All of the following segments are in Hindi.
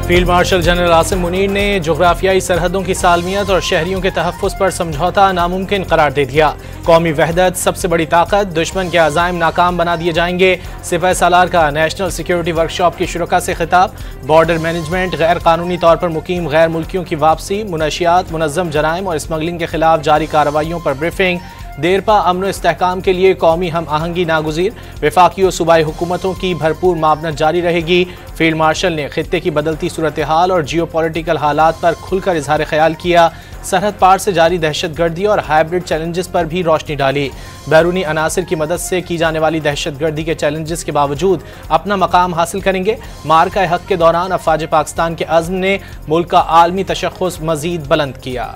Field marshal general Asim Munir ने जोग्राफियाई सरहदों की सालमियत और शहरियों के तहफ़्फ़ुज़ पर समझौता नामुमकिन करार दे दिया। कौमी वहदत सबसे बड़ी ताकत, दुश्मन के अज़ाइम नाकाम बना दिए जाएंगे। सिपह सालार का नेशनल सिक्योरिटी वर्कशॉप की शुरका से खिताब। बॉर्डर मैनेजमेंट, गैर कानूनी तौर पर मुकीम गैर मुल्कियों की वापसी, मुनशियात, मुनज़्ज़म जराइम और स्मगलिंग के खिलाफ जारी कार्रवाइयों पर ब्रीफिंग। देरपा अमन व इस्तेहकाम के लिए कौमी हम आहंगी नागुज़ीर, वफाकी और सूबाई हुकूमतों की भरपूर मावनत जारी रहेगी। फील्ड मार्शल ने खित्ते की बदलती सूरत हाल और जियो पॉलिटिकल हालात पर खुलकर इजहार ख्याल किया। सरहद पार से जारी दहशत गर्दी और हाइब्रिड चैलेंजेस पर भी रोशनी डाली। बैरूनी अनासर की मदद से की जाने वाली दहशत गर्दी के चैलेंजेस के बावजूद अपना मकाम हासिल करेंगे। मार्का हक के दौरान अफवाज पाकिस्तान के अज़्म ने मुल्क का आलमी तशख़्ख़ुस मज़ीद बुलंद किया।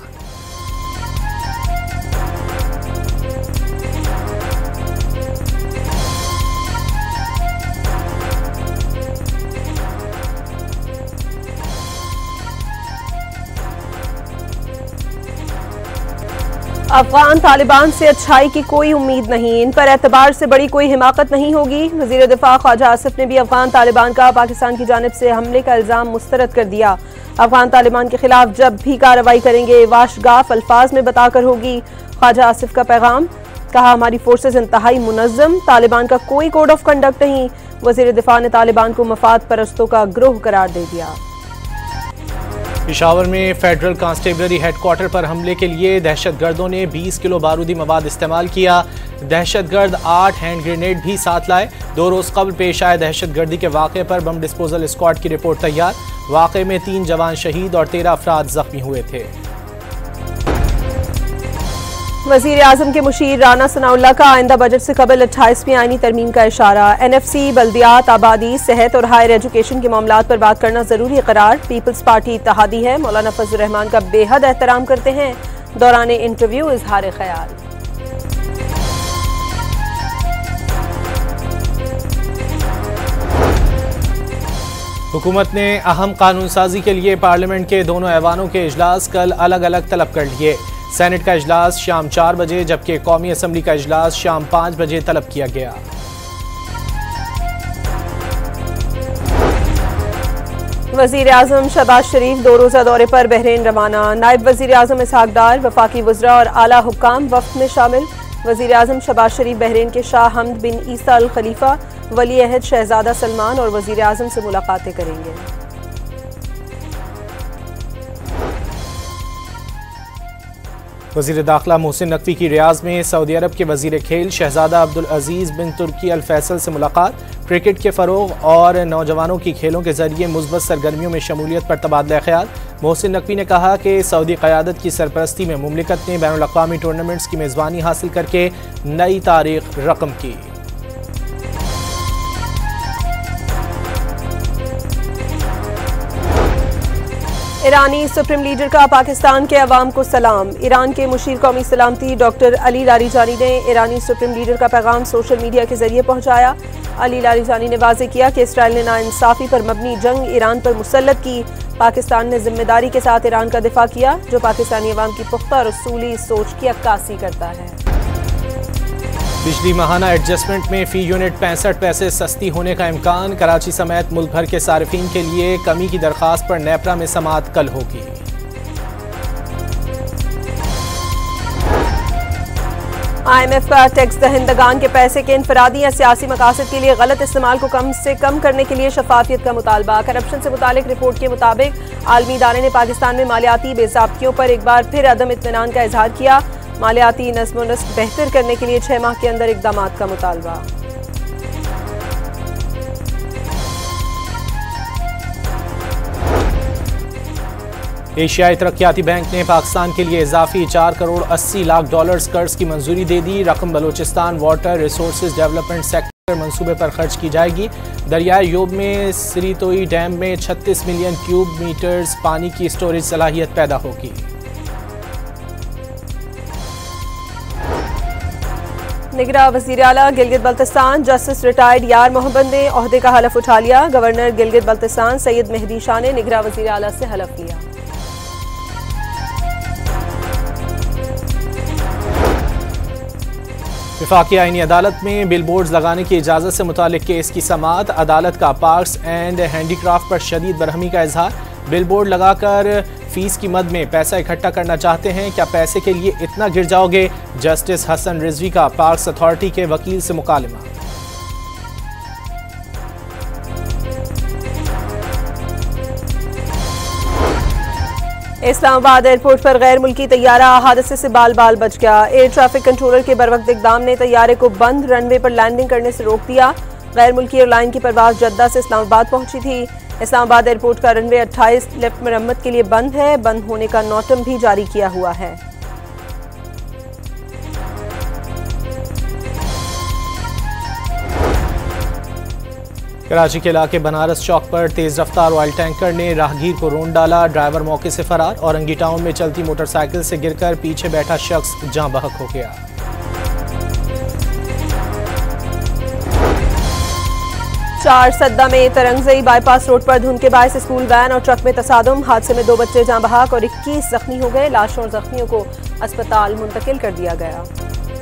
अफगान तालिबान से अच्छाई की कोई उम्मीद नहीं, इन पर एतबार से बड़ी कोई हिमाकत नहीं होगी। वज़ीर दिफा ख्वाजा आसिफ ने भी अफगान तालिबान का पाकिस्तान की जानिब से हमले का इल्ज़ाम मुस्तरद कर दिया। अफगान तालिबान के खिलाफ जब भी कार्रवाई करेंगे वाशगाफ अल्फाज में बताकर होगी। ख्वाजा आसिफ का पैगाम, कहा हमारी फोर्सेज इंतहाई मुनज़्ज़म, तालिबान का कोई कोड ऑफ कंडक्ट नहीं। वज़ीर दिफा ने तालिबान को मफाद परस्तों का ग्रोह करार दे दिया। पेशावर में फेडरल कांस्टेबलरी हेडक्वार्टर पर हमले के लिए दहशतगर्दों ने 20 किलो बारूदी मवाद इस्तेमाल किया। दहशतगर्द 8 हैंड ग्रेनेड भी साथ लाए। 2 रोज कबल पेश आए दहशतगर्दी के वाक़े पर बम डिस्पोजल स्क्वाड की रिपोर्ट तैयार। वाक़े में 3 जवान शहीद और 13 अफराद जख्मी हुए थे। वज़ीर आज़म के मुशीर राना सनाउल्लाह का आइंदा बजट से कबल 28वीं आईनी तरमीम का इशारा। NFC, बल्दियात, आबादी, सेहत और हायर एजुकेशन के मामलात पर बात करना जरूरी करार। पीपल्स पार्टी इत्तेहादी है, मौलाना फजल रहमान का बेहद एहतराम करते हैं। दौरान इंटरव्यू इजहार ख्याल। हुकूमत ने अहम कानून साजी के लिए पार्लियामेंट के दोनों ऐवानों के इजलास कल अलग अलग तलब कर लिए। सेनेट का इजलास शाम 4 बजे जबकि कौमी असम्बली का इजलास शाम 5 बजे तलब किया गया। वज़ीर आज़म शहबाज शरीफ 2 रोज़ा दौरे पर बहरीन रवाना। नायब वज़ीर आज़म इसहाक डार, वफाकी वज़रा और आला हुक्काम वफ़द में शामिल। वज़ीर आज़म शहबाज शरीफ बहरीन के शाह हमद बिन ईसा अल खलीफा, वली अहद शहजादा सलमान और वज़ीर आज़म से मुलाकातें करेंगे। वज़ीर दाखिला मोहसिन नकवी की रियाज में सऊदी अरब के वज़ीर खेल शहजादा अब्दुल अजीज़ बिन तुर्की अल फैसल से मुलाकात। क्रिकेट के फ़रोग़ और नौजवानों की खेलों के ज़रिए मुस्बत सरगर्मियों में शमूलियत पर तबादला ख्याल। मोहसिन नकवी ने कहा कि सऊदी क़यादत की सरपरस्ती में मुमलिकत ने बैनुल अक़वामी टूर्नामेंट्स की मेज़बानी हासिल करके नई तारीख रकम की। ईरानी सुप्रीम लीडर का पाकिस्तान के अवाम को सलाम। ईरान के मुशीर कौमी सलामती डॉक्टर अली लारीजानी ने ईरानी सुप्रीम लीडर का पैगाम सोशल मीडिया के जरिए पहुंचाया। अली लारीजानी ने वाज़ेह किया कि इसराइल ने नाइंसाफ़ी पर मबनी जंग ईरान पर मुसल्लत की। पाकिस्तान ने जिम्मेदारी के साथ ईरान का दिफा किया जो पाकिस्तानी अवाम की पुख्ता और उसूली सोच की अक्कासी करता है। बिजली माहाना एडजस्टमेंट में फ़ी यूनिट 65 पैसे सस्ती होने का इम्कान। कराची समेत मुल्क भर के सारिफीन के लिए कमी की दरख्वास्त पर नेपरा में समाअत कल होगी। IMF का टैक्स दहिंदगान के पैसे के इनफरादी या सियासी मकासद के लिए गलत इस्तेमाल को कम से कम करने के लिए शफाफियत का मुतालबा। करप्शन से मुतालिक रिपोर्ट के मुताबिक आलमी इदारे ने पाकिस्तान में मालियाती बेज़ाब्तियों पर एक बार फिर अदम इत्मीनान का इजहार किया। मालियाती नज़्म व नस्क बेहतर करने के लिए 6 माह के अंदर इक़दामात का मुतालबा। एशियाई तरक्याती बैंक ने पाकिस्तान के लिए इजाफी 4 करोड़ 80 लाख डॉलर्स कर्ज की मंजूरी दे दी। रकम Balochistan water resources development sector मंसूबे पर खर्च की जाएगी। दरियाए योब में सरीतोई डैम में 36 मिलियन क्यूब मीटर्स पानी की स्टोरेज सलाहियत पैदा होगी। निगरां वज़ीर आला गिलगित बल्तिस्तान जस्टिस रिटायर्ड यार मोहम्मद ने ओहदे का हलफ उठा लिया। गवर्नर गिलगित बल्तिस्तान सैयद मेहदी शाह ने निगरां वज़ीर आला से हलफ लिया। वफाकी आईनी अदालत में बिलबोर्ड्स लगाने की इजाज़त से मुतालिक केस की समाअत। अदालत का पार्क्स एंड हैंडीक्राफ्ट पर शदीद बरहमी का इजहार। बिलबोर्ड लगाकर फीस की मद में पैसा इकट्ठा करना चाहते हैं, क्या पैसे के लिए इतना गिर जाओगे? जस्टिस हसन रिजवी का पार्क्स अथॉरिटी के वकील से मुकालमा। इस्लामाबाद एयरपोर्ट पर गैर मुल्की तैयारा हादसे से बाल बाल बच गया। एयर ट्रैफिक कंट्रोलर के बरवक्त इक़दाम ने तैयारे को बंद रनवे पर लैंडिंग करने से रोक दिया। गैर मुल्की एयरलाइन की परवाज जद्दा से इस्लामाबाद पहुंची थी। इस्लामाबाद एयरपोर्ट का रनवे 28 लिफ्ट मरम्मत के लिए बंद है। बंद होने का नोटिस भी जारी किया हुआ है। कराची के इलाके बनारस चौक पर तेज रफ्तार ऑयल टैंकर ने राहगीर को रोंद डाला। ड्राइवर मौके से फरार। औरंगी टाउन में चलती मोटरसाइकिल से गिरकर पीछे बैठा शख्स जाँ बहक हो गया। चार सद्दा में तरंगजई बाईपास रोड पर धुंध के बायस स्कूल वैन और ट्रक में तसादुम। हादसे में 2 बच्चे जाँ बहक और 21 जख्मी हो गए। लाशों और जख्मियों को अस्पताल मुंतकिल कर दिया गया।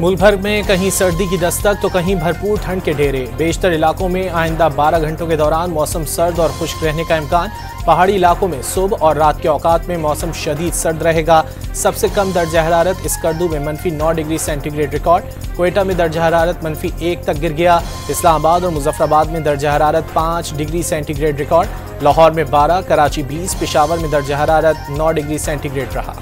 मुल्क भर में कहीं सर्दी की दस्तक तो कहीं भरपूर ठंड के डेरे। बेशतर इलाकों में आइंदा 12 घंटों के दौरान मौसम सर्द और खुश्क रहने का इम्कान। पहाड़ी इलाकों में सुबह और रात के औकात में मौसम शदीद सर्द रहेगा। सबसे कम दर्जा हरारत स्कर्दू में -9 डिग्री सेंटीग्रेड रिकॉर्ड। क्वेटा में दर्जा हरारत -1 तक गिर गया। इस्लामाबाद और मुजफ्फराबाद में दर्जा हरारत 5 डिग्री सेंटीग्रेड रिकॉर्ड। लाहौर में 12, कराची 20, पेशावर में दर्जा हरारत 9 डिग्री सेंटीग्रेड रहा।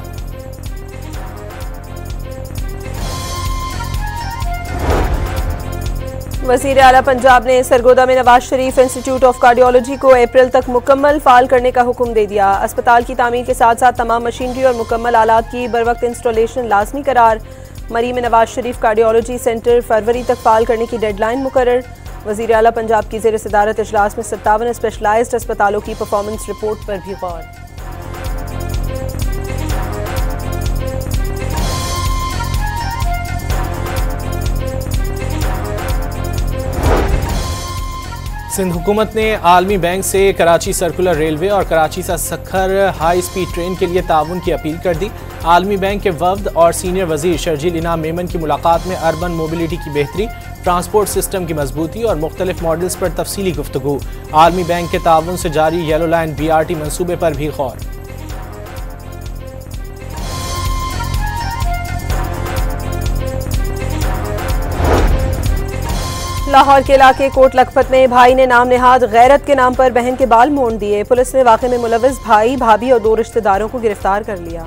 वज़ीर आला पंजाब ने सरगोदा में Nawaz Sharif institute of cardiology को अप्रैल तक मुकम्मल फाल करने का हुक्म दे दिया। अस्पताल की तामीर के साथ साथ तमाम मशीनरी और मुकम्मल आलात की बरवक्त इंस्टॉलेशन लाजमी करार। मरी में नवाज शरीफ कार्डियोलॉजी सेंटर फरवरी तक फाल करने की डेडलाइन मुकर्रर। वज़ीर आला पंजाब की ज़ेर सदारत इजलास में 57 स्पेशलाइज्ड अस्पतालों की परफॉर्मेंस रिपोर्ट पर भी गौर। सिंध हुकूमत ने आलमी बैंक से कराची सर्कुलर रेलवे और कराची से सखर हाई स्पीड ट्रेन के लिए ताउन की अपील कर दी। आलमी बैंक के वफ्द और सीनियर वजीर शर्जील इनाम मेमन की मुलाकात में अर्बन मोबिलिटी की बेहतरी, ट्रांसपोर्ट सिस्टम की मजबूती और मुख्तलिफ मॉडल्स पर तफसीली गुफ्तगू। आलमी बैंक के ताउन से जारी येलो लाइन BRT मनसूबे पर भी गौर। लाहौर के इलाके कोट लखपत में भाई ने नाम नेहाद गैरत के नाम पर बहन के बाल मोड़ दिए। पुलिस ने वाक़े में मुलविस भाई, भाभी और 2 रिश्तेदारों को गिरफ्तार कर लिया।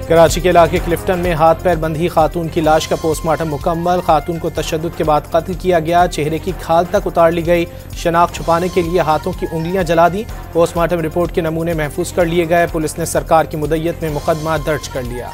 कराची के इलाके क्लिफ्टन में हाथ पैर बंधी खातून की लाश का पोस्टमार्टम मुकम्मल। खातून को तशद्दुद के बाद कत्ल किया गया। चेहरे की खाल तक उतार ली गई। शनाख्त छुपाने के लिए हाथों की उंगलियां जला दी। पोस्टमार्टम रिपोर्ट के नमूने महफूज कर लिए गए। पुलिस ने सरकार की मुद्दत में मुकदमा दर्ज कर लिया।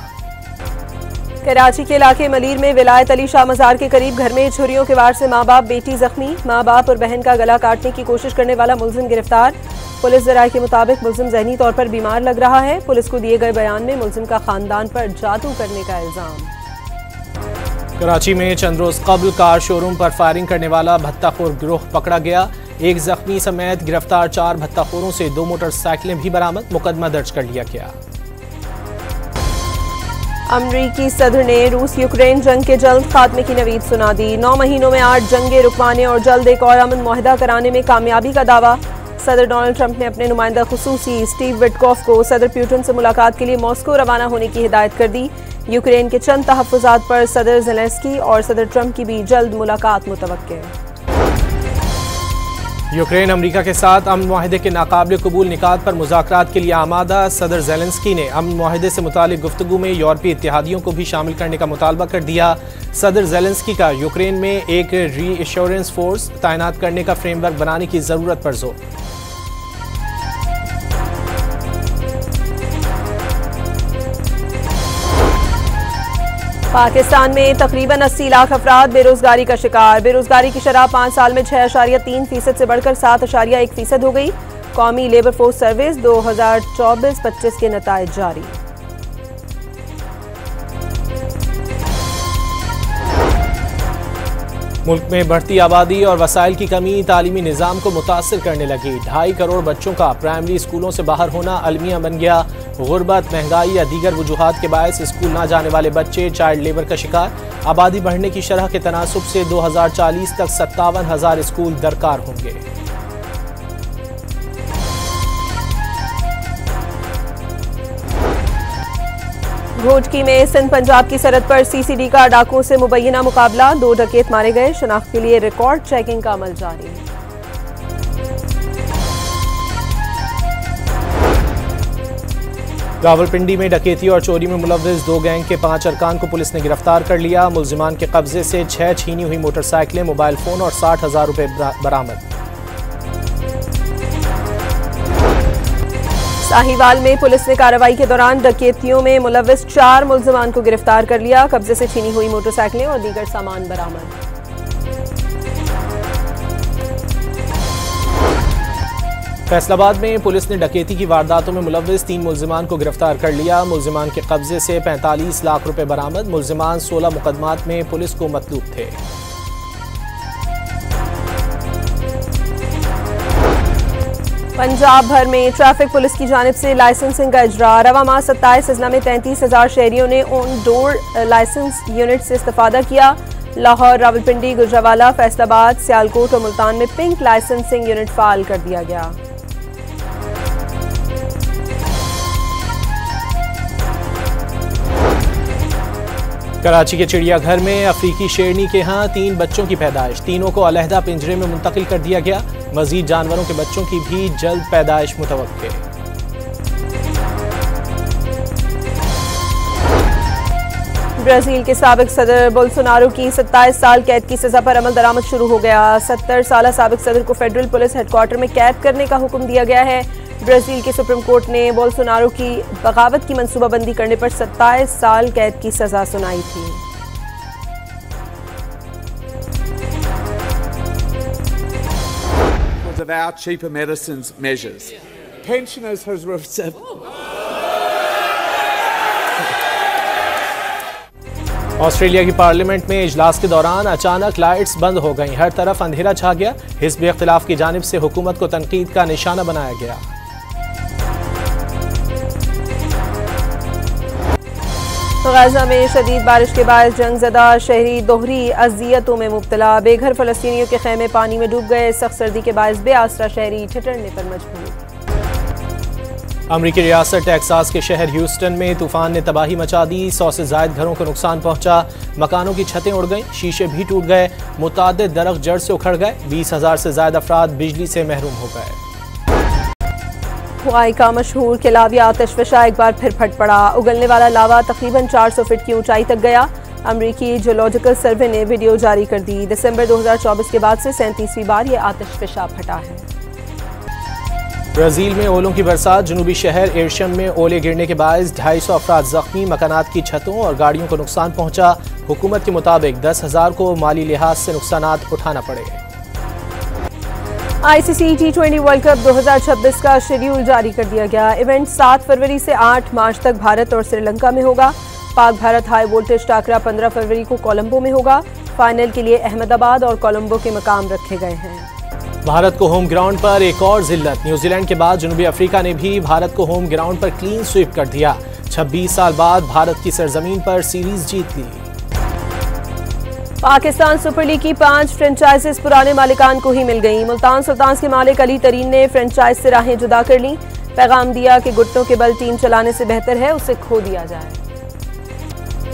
कराची के इलाके मलीर में विलायत अली शाह मज़ार के करीब घर में छुरियों के वार से माँ बाप बेटी जख्मी। माँ बाप और बहन का गला काटने की कोशिश करने वाला मुलजिम गिरफ्तार। पुलिस ज़राए के मुताबिक मुलजिम ज़हनी तौर पर बीमार लग रहा है। पुलिस को दिए गए बयान में मुलजिम का खानदान पर जादू करने का इल्जाम। कराची में चंद रोज कबल कार शोरूम पर फायरिंग करने वाला भत्ताखोर गिरोह पकड़ा गया। 1 जख्मी समेत गिरफ्तार 4 भत्ताखोरों से 2 मोटरसाइकिलें भी बरामद। मुकदमा दर्ज कर लिया गया। अमरीकी सदर ने रूस यूक्रेन जंग के जल्द खात्मे की नवीद सुना दी। 9 महीनों में 8 जंगें रुकवाने और जल्द एक और अमन मुआहदा कराने में कामयाबी का दावा। सदर डोनाल्ड ट्रंप ने अपने नुमाइंदा खुसूसी स्टीव विटकॉफ को सदर पुतिन से मुलाकात के लिए मॉस्को रवाना होने की हिदायत कर दी। यूक्रेन के चंद तहफ़्फ़ुज़ात पर सदर ज़ेलेंस्की और सदर ट्रंप की भी जल्द मुलाकात मुतवक्के। यूक्रेन अमेरिका के साथ अमन मुआहदे के नाकाबिल कबूल निकात पर मुज़ाकरात के लिए आमादा। सदर ज़ेलेंस्की ने अमन मुआहदे से मुतालिक गुफ्तगू में यूरोपीय इत्तेहादियों को भी शामिल करने का मुतालबा कर दिया। सदर ज़ेलेंस्की का यूक्रेन में एक रीएश्योरेंस फोर्स तैनात करने का फ्रेमवर्क बनाने की ज़रूरत पर जोर। पाकिस्तान में तकरीबन 80 लाख अफराद बेरोजगारी का शिकार। बेरोजगारी की शरह 5 साल में 6.3% से बढ़कर 7.1% हो गई। कौमी लेबर फोर्स सर्विस 2024-25 के नताइज जारी। मुल्क में बढ़ती आबादी और वसाइल की कमी तालीमी निज़ाम को मुतासर करने लगी। 2.5 करोड़ बच्चों का प्राइमरी स्कूलों से बाहर होना अलमिया बन गया। गुर्बत, महंगाई या दीगर वजूहात के बायस स्कूल ना जाने वाले बच्चे चाइल्ड लेबर का शिकार। आबादी बढ़ने की शरह के तनासुब से 2040 तक 57,000 स्कूल दरकार होंगे। घोटकी में सिंध पंजाब की सरहद पर सीसीडी का डाकुओं से मुबैना मुकाबला, 2 डकैत मारे गए। शनाख्त के लिए रिकॉर्ड चेकिंग का अमल जारी है। रावलपिंडी में डकैती और चोरी में मुलव्विस 2 गैंग के 5 अरकान को पुलिस ने गिरफ्तार कर लिया। मुलजिमान के कब्जे से 6 छीनी हुई मोटरसाइकिलें, मोबाइल फोन और 60,000 रुपए बरामद। साहिवाल में पुलिस ने कार्रवाई के दौरान डकैतियों में मुलव्विस 4 मुलजिमान को गिरफ्तार कर लिया। कब्जे से छीनी हुई मोटरसाइकिलें और दीगर सामान बरामद। फैसलाबाद में पुलिस ने डकैती की वारदातों में मुलव्विस 3 मुलजिमान को गिरफ्तार कर लिया। मुलजिमान के कब्जे से 45 लाख रुपए बरामद। मुलजिमान 16 मुकदमात में पुलिस को मतलूब थे। पंजाब भर में ट्रैफिक पुलिस की जानिब से लाइसेंसिंग का इजरा। रवा माह 27 अजला में 33,000 शहरियों ने ऑन डोर लाइसेंस यूनिट से इस्तेफादा किया। लाहौर, रावलपिंडी, गुजरावाला, फैसलाबाद, सियालकोट और मुल्तान में पिंक लाइसेंसिंग यूनिट फाल कर दिया गया। कराची के चिड़ियाघर में अफ्रीकी शेरनी के यहाँ 3 बच्चों की पैदाइश, तीनों को अलहदा पिंजरे में मुंतकिल कर दिया गया। मजीद जानवरों के बच्चों की भी जल्द पैदाइश मुतवक्के। ब्राजील के साबिक सदर बोल्सोनारो की 27 साल कैद की सजा पर अमल दरामद शुरू हो गया। 70 साल साबिक सदर को फेडरल पुलिस हेडक्वार्टर में कैद करने का हुक्म दिया गया है। ब्राजील के सुप्रीम कोर्ट ने बोल्सोनारो की बगावत की मंसूबाबंदी करने पर 27 साल कैद की सजा सुनाई थी। About cheaper medicines measures. Pensioners has Australia की पार्लियामेंट में इजलास के दौरान अचानक लाइट्स बंद हो गईं। हर तरफ अंधेरा छा गया। हिज़्ब इख्तिलाफ की जानिब से हुकूमत को तनकीद का निशाना बनाया गया। गाजा में शदीद बारिश के बाद जंगज़दा शहरी दोहरी अज़ियतों में मुब्तला। बेघर फ़लस्तीनियों के खेमे पानी में डूब गए। सख्त सर्दी के बायस बेआसरा शहरी ठिठुरने पर मजबूर। अमरीकी रियासत टेक्सास के शहर ह्यूस्टन में तूफान ने तबाही मचा दी। 100 से ज़ायद घरों को नुकसान पहुंचा। मकानों की छतें उड़ गईं, शीशे भी टूट गए। मुतादिद दरख्त जड़ से उखड़ गए। 20,000 से ज़ायद अफराद बिजली से महरूम हो गए। हवाई का मशहूर किलाविया आतिशफशा एक बार फिर फट पड़ा। उगलने वाला लावा तकरीबन 400 फीट की ऊंचाई तक गया। अमरीकी जियोलॉजिकल सर्वे ने वीडियो जारी कर दी। दिसंबर 2024 के बाद से 37वीं बार ये आतिशफशा फटा है। ब्राजील में ओलों की बरसात। जनूबी शहर एरशम में ओले गिरने के बायस 250 अफराद जख्मी। मकानात की छतों और गाड़ियों को नुकसान पहुंचा। हुकूमत के मुताबिक 10,000 को माली लिहाज से नुकसानात उठाना पड़े। ICC T20 वर्ल्ड कप 2026 का शेड्यूल जारी कर दिया गया। इवेंट 7 फरवरी से 8 मार्च तक भारत और श्रीलंका में होगा। पाक भारत हाई वोल्टेज टाकरा 15 फरवरी को कोलंबो में होगा। फाइनल के लिए अहमदाबाद और कोलंबो के मकाम रखे गए हैं। भारत को होम ग्राउंड पर एक और जिल्लत। न्यूजीलैंड के बाद जनूबी अफ्रीका ने भी भारत को होम ग्राउंड पर क्लीन स्वीप कर दिया। 26 साल बाद भारत की सरजमीन पर सीरीज जीत ली। पाकिस्तान सुपर लीग की 5 फ्रेंचाइजेस पुराने मालिकान को ही मिल गईं। मुल्तान सुल्तान्स के मालिक अली तरीन ने फ्रेंचाइज से राहें जुदा कर लीं। पैगाम दिया कि घुटनों के बल टीम चलाने से बेहतर है उसे खो दिया जाए।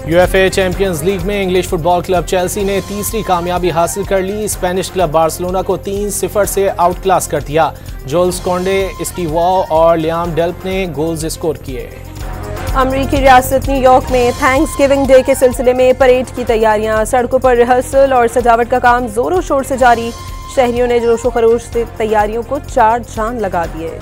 यूएफए चैंपियंस लीग में इंग्लिश फुटबॉल क्लब चेल्सी ने तीसरी कामयाबी हासिल कर ली। स्पेनिश क्लब बार्सिलोना को 3-0 से आउट क्लास कर दिया। जोल्स कोंडे, स्टीव वॉ और लियाम डेल्प ने गोल्स स्कोर किए। अमरीकी रियासत न्यूयॉर्क में थैंक्सगिविंग डे के सिलसिले में परेड की तैयारियां। सड़कों पर रिहर्सल और सजावट का काम जोरों शोर से जारी। शहरियों ने जोशो खरोश से तैयारियों को चार चांद लगा दिए।